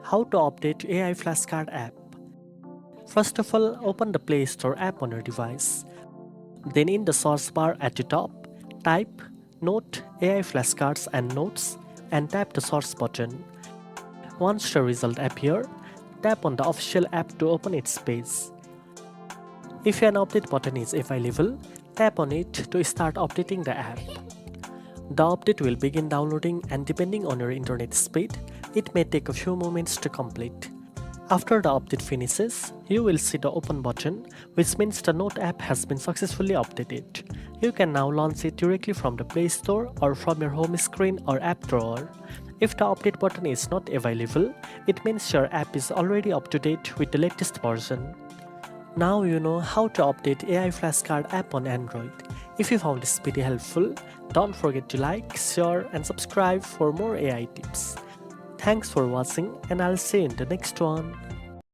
How to update AI Flashcard app. First of all, open the Play Store app on your device. Then in the search bar at the top, type Knowt AI Flashcards and Notes and tap the search button. Once the result appears, tap on the official app to open its page. If an update button is available, tap on it to start updating the app. The update will begin downloading, and depending on your internet speed, it may take a few moments to complete. After the update finishes, you will see the open button, which means the Knowt app has been successfully updated. You can now launch it directly from the Play Store or from your home screen or app drawer. If the update button is not available, it means your app is already up to date with the latest version. Now you know how to update AI Flashcard app on Android. If you found this video helpful, don't forget to like, share and subscribe for more AI tips. Thanks for watching, and I'll see you in the next one.